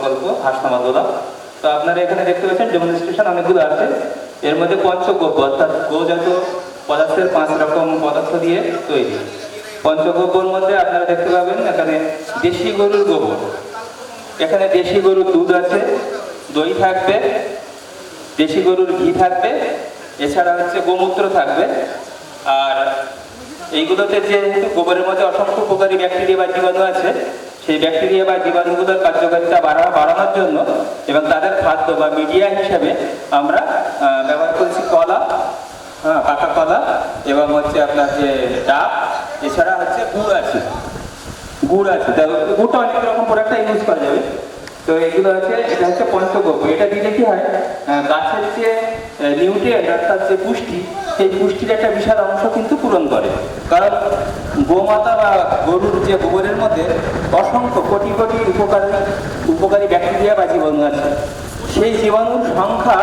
প্রকল্প হাসনামাদোলা। তো আপনারা এখানে দেখতে পাচ্ছেন ডেমনস্ট্রেশন অনেকগুলো আছে। এর মধ্যে পঞ্চগব্য অর্থাৎ গোজাত পদার্থের 5 রকম পদার্থ দিয়ে তৈরি। পঞ্চগব্যর মধ্যে আপনারা দেখতে পাবেন এখানে দেশি গরুর গোবর, এখানে দেশি গরুর দুধ আছে, দই থাকবে, দেশি গরুর ঘি থাকবে, এছাড়া হচ্ছে গোমূত্র থাকবে। আর এইগুলোতে যেহেতু গোবরের মধ্যে অসংখ্য উপকারী ব্যাকটেরিয়া বা জীবাণু আছে, সেই ব্যাকটেরিয়া বা জীবাণুগুলোর কার্যকারিতা বাড়ানোর জন্য এবং তাদের খাদ্য বা মিডিয়া হিসেবে আমরা ব্যবহার করেছি কলা, পাকা কলা, এবং হচ্ছে আপনার যে ডাব, এছাড়া হচ্ছে গুড় আছে। গুড়টা অনেক রকম প্রোডাক্টটা ইউজ করা যাবে। তো এগুলো আছে, এটা হচ্ছে পঞ্চগব্য। এটা দিলে কি হয়, গাছের যে নিউট্রিয়েন্ট অর্থাৎ যে পুষ্টি, সেই পুষ্টির একটা বিশাল অংশ কিন্তু পূরণ করে। কারণ গোমাতা বা গরুর যে গোবরের মধ্যে অসংখ্য কোটি কোটি উপকারী ব্যাকটেরিয়া বা জীবাণু আছে। সেই জীবাণুর সংখ্যা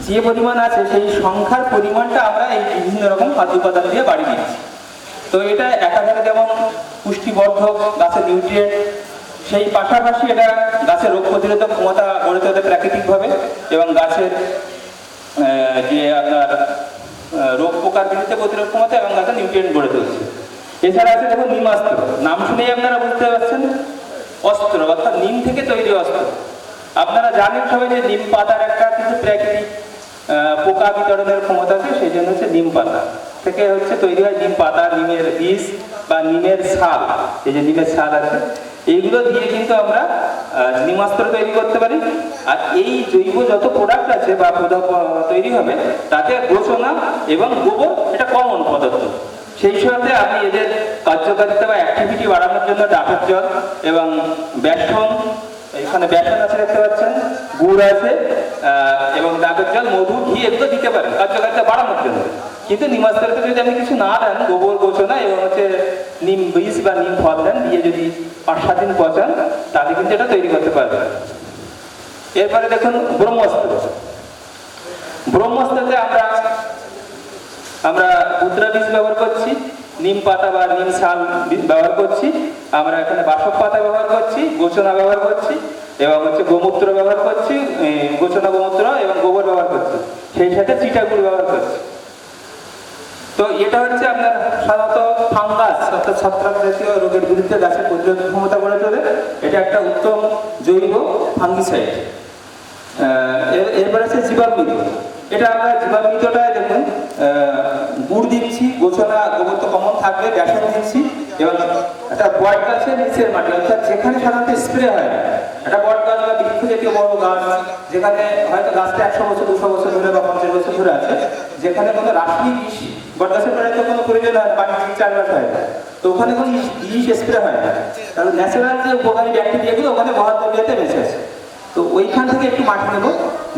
যে পরিমাণ আছে, সেই সংখ্যার পরিমাণটা আমরা এই বিভিন্ন রকম খাদ্য উপাদান দিয়ে বাড়িয়ে দিচ্ছি। তো এটা একাধারে যেমন পুষ্টিবর্ধক, গাছের নিউট্রিয়েন্ট, সেই পাশাপাশি এটা গাছের রোগ প্রতিরোধক ক্ষমতা গড়ে তোলে প্রাকৃতিকভাবে, এবং গাছের যে আপনার রোগ পোকার বিরুদ্ধে প্রতিরোধ ক্ষমতা এবং গাছের নিউট্রিয়েন্ট গড়ে তুলছে। এছাড়া আছে দেখুন নিমাস্ত্র, নাম শুনেই আপনারা বুঝতে পারছেন অস্ত্র, অর্থাৎ নিম থেকে তৈরি অস্ত্র। আপনারা জানেন সবাই যে নিম পাতার একটা কিন্তু প্রাকৃতিক পোকা বিতরণের ক্ষমতা আছে, সেই জন্য হচ্ছে নিম পাতা থেকে হচ্ছে তৈরি হয় নিম পাতা, নিমের বীজ বা নিমের ছাল। এই যে নিমের ছাল আছে, এইগুলো দিয়ে কিন্তু আমরা নিমাস্ত্র তৈরি করতে পারি। আর এই জৈব যত প্রোডাক্ট আছে বা তৈরি হবে, তাতে ঘোষণা এবং গোবর এটা কমন পদার্থ। সেই সাথে আপনি এদের কার্যকারিতা বা অ্যাক্টিভিটি বাড়ানোর জন্য ডাবের জল এবং বেসন, এখানে বেসন আছে দেখতে পাচ্ছেন, গুড় আছে, এবং ডাবের জল, মধু, ঘি এগুলো দিতে পারেন কার্যকারিতা বাড়ানোর জন্য। কিন্তু নিমাস্ত্রকে যদি আপনি কিছু না দেন, গোবর ঘোষণা এবং হচ্ছে নিম বীজ বা নিম ফল দেন, দিয়ে যদি 5-7 দিন পচান, তাহলে কিন্তু এটা তৈরি করতে পারবেন। এরপরে দেখুন ব্রহ্মাস্ত্র। ব্রহ্মাস্ত্রতে আমরা মুদ্রা বীজ ব্যবহার করছি, নিম পাতা বা নিম শাল ব্যবহার করছি, আমরা এখানে বাসক পাতা ব্যবহার করছি, গোচনা ব্যবহার করছি, এবং হচ্ছে গোমূত্র ব্যবহার করছি, গোচনা গোমূত্র এবং গোবর ব্যবহার করছি, সেই সাথে চিটাগুড় ব্যবহার করছি। তো এটা হচ্ছে আপনার সাধারণত ফাঙ্গাস অর্থাৎ ছত্রাক জাতীয় রোগের বিরুদ্ধে গাছের প্রতিরোধ ক্ষমতা গড়ে তোলে। এটা একটা উত্তম জৈব ফাঙ্গিসাইড। এরপর আছে জীবামৃত। এটা আমরা জীবামৃতটায় দেখুন গুড় দিচ্ছি, গোছনা গোবর তো কমন থাকবে, বেসন দিচ্ছি, এবং একটা বট গাছের নিচের মাটি অর্থাৎ যেখানে সাধারণত স্প্রে হয় না, একটা বট গাছ বা বৃক্ষ জাতীয় বড় গাছ, যেখানে হয়তো গাছটা 100 বছর 200 বছর ধরে বা 50 বছর ধরে আছে, যেখানে কোনো রাসায়নিক বিষ, বট গাছের প্রায় তো কোনো প্রয়োজন হয় না, বাণিজ্যিক চাষবাস হয় না, তো ওখানে কোনো বিষ স্প্রে হয় না, কারণ ন্যাচারাল যে উপকারী ব্যাকটেরিয়াগুলো ওখানে মহাদ্রবিয়াতে বেঁচে আছে। তো ওইখান থেকে একটু মাটি নেব,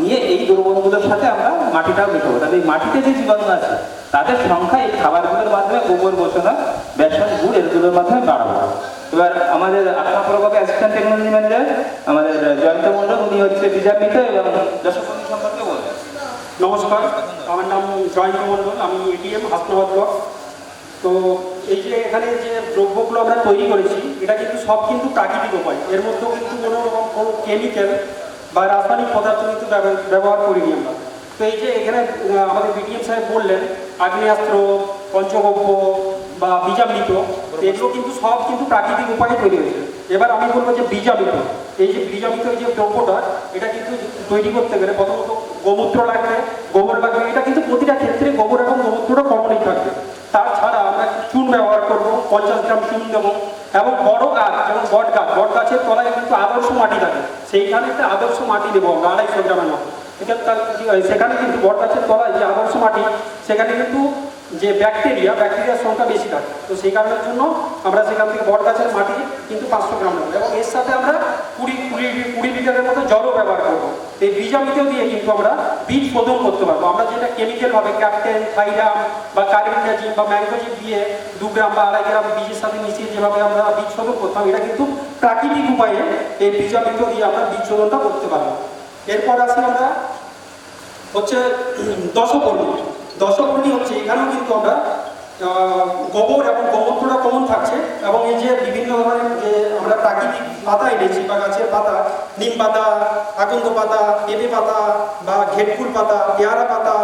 নিয়ে এই দ্রবণগুলোর সাথে আমরা মাটিটাও মেশাবো, তাহলে এই মাটিতে যে জীবাণু আছে তাদের সংখ্যা এই খাবারগুলোর মাধ্যমে, গোবর, গোচনা, বেসন, গুড় এগুলোর মাধ্যমে বাড়াবো। এবার আমাদের আত্মা প্রভাবে অ্যাসিস্ট্যান্ট টেকনোলজি ম্যানেজার আমাদের জয়ন্ত মণ্ডল, উনি হচ্ছে বীজামৃত এবং দর্শকবন্ধু সম্পর্কে বলবেন। নমস্কার, আমার নাম জয়ন্ত মণ্ডল, আমি এটিএম হাসনাবাদ ব্লক। তো এই যে এখানে যে দ্রব্যগুলো আমরা তৈরি করেছি, এটা কিন্তু সব কিন্তু প্রাকৃতিক উপায়, এর মধ্যেও কিন্তু কোনো রকম কোনো কেমিক্যাল বা রাসায়নিক পদার্থ কিন্তু ব্যবহার করিনি আমরা। তো এই যে এখানে আমাদের বিডিএম সাহেব বললেন আগ্নেয়াস্ত্র, পঞ্চগব্য বা বীজামৃত, এগুলো কিন্তু সব কিন্তু প্রাকৃতিক উপায়ে তৈরি হয়েছে। এবার আমি বলবো যে বীজামৃত, এই যে বীজামৃত এই যে দ্রব্যটা, এটা কিন্তু তৈরি করতে গেলে প্রথমত গোমূত্র লাগবে, গোবর লাগবে। এটা কিন্তু প্রতিটা ক্ষেত্রে গোবর এবং গোমূত্রটা কমনই থাকবে। তাছাড়া আমরা চুন ব্যবহার করব, 50 গ্রাম চুন দেবো, এবং বড় গাছ যেমন বট গাছের তলায় কিন্তু আদর্শ মাটি থাকে, সেইখানে একটা আদর্শ মাটি দেবো আমরা 250 গ্রামের মতো। সেখানে কিন্তু বট গাছের তলায় যে আদর্শ মাটি, সেখানে কিন্তু যে ব্যাকটেরিয়ার সংখ্যা বেশি থাকে। তো সেই কারণের জন্য আমরা সেখান থেকে বট গাছের মাটি কিন্তু 500 গ্রাম নেবো, এবং এর সাথে আমরা 20 লিটারের মতো জলও ব্যবহার করবো। এই বীজামৃত দিয়ে কিন্তু আমরা বীজ শোধন করতে পারবো। আমরা যেটা কেমিক্যালভাবে ক্যাপ্টেন, থাইরাম বা কার্বিন্ডাজিম বা ম্যাঙ্গোজিম দিয়ে 2 গ্রাম বা 2.5 গ্রাম বীজের সাথে মিশিয়ে যেভাবে আমরা বীজ শোধন করতাম, এটা কিন্তু প্রাকৃতিক উপায়ে এই বীজামৃত দিয়ে আমরা বীজ শোধনটা করতে পারবো। এরপর আসি আমরা হচ্ছে দশকর্ণী হচ্ছে, এখানেও কিন্তু আমরা গোবর এবং গোমূত্রটা কমন থাকছে, এবং এই যে বিভিন্ন ধরনের যে আমরা প্রাকৃতিক পাতা এনেছি বা গাছের পাতা নিম পাতা, আকন্দ পাতা, পেঁপে পাতা বা ঘেটকুল পাতা, পেয়ারা পাতা,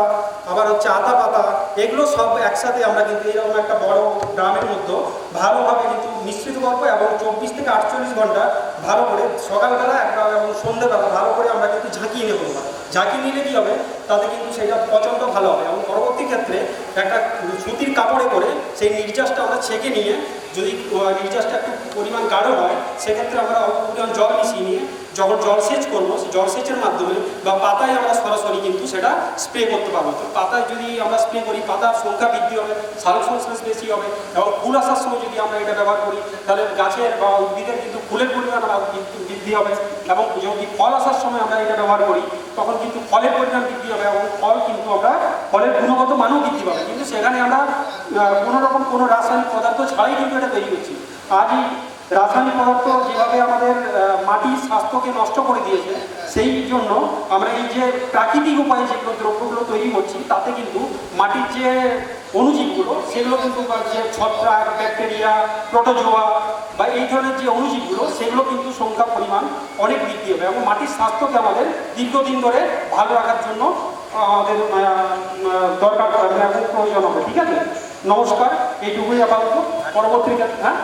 আবার হচ্ছে আতা পাতা, এগুলো সব একসাথে আমরা কিন্তু এরকম একটা বড় ড্রামের মধ্যে ভালোভাবে কিন্তু মিশ্রিত করবো এবং 24 থেকে 48 ঘন্টা ভালো করে সকালবেলা একবার এবং সন্ধ্যেবেলা ভালো করে আমরা কিন্তু ঝাঁকিয়ে নেবো। ঝাঁকিয়ে নিলে কী হবে, তাতে কিন্তু সেটা পচনটা ভালো হবে এবং পরবর্তী ক্ষেত্রে একটা সুতির কাপড়ে করে সেই নির্যাসটা আমরা ছেঁকে নিয়ে, যদি নির্যাসটা একটু পরিমাণ গাঢ় হয় সেক্ষেত্রে আমরা অল্প পরিমাণ জল মিশিয়ে নিয়ে যখন জলসেচ করবো, সেই জলসেচের মাধ্যমে বা পাতায় আমরা সরাসরি কিন্তু সেটা স্প্রে করতে পারবো। তো পাতায় যদি আমরা স্প্রে করি পাতার সংখ্যা বৃদ্ধি হবে, সালোক সংশ্লেষ বেশি হবে এবং ফুল আসার সময় যদি আমরা এটা ব্যবহার করি তাহলে গাছের বা উদ্ভিদের কিন্তু ফুলের পরিমাণ বৃদ্ধি হবে এবং যদি ফল আসার সময় আমরা এটা ব্যবহার করি তখন কিন্তু ফলের পরিমাণ বৃদ্ধি হবে এবং ফল কিন্তু আমরা ফলের গুণগত মানও বৃদ্ধি পাবে। কিন্তু সেখানে আমরা কোনো রাসায়নিক পদার্থ ছাড়াই কিন্তু এটা তৈরি করছি। আজই রাসায়নিক পদার্থ যেভাবে আমাদের মাটির স্বাস্থ্যকে নষ্ট করে দিয়েছে, সেই জন্য আমরা এই যে প্রাকৃতিক উপায়ে যেগুলো দ্রব্যগুলো তৈরি করছি তাতে কিন্তু মাটির যে অণুজীবগুলো সেগুলো কিন্তু যে ছত্রাক, ব্যাকটেরিয়া, প্রোটোজোয়া বা এই ধরনের যে অণুজীবগুলো সেগুলো কিন্তু সংখ্যা পরিমাণ অনেক বৃদ্ধি হবে এবং মাটির স্বাস্থ্যকে আমাদের দীর্ঘদিন ধরে ভালো রাখার জন্য আমাদের দরকার এবং প্রয়োজন হবে। ঠিক আছে, নমস্কার, এইটুকুই আপাতত। পরবর্তী হ্যাঁ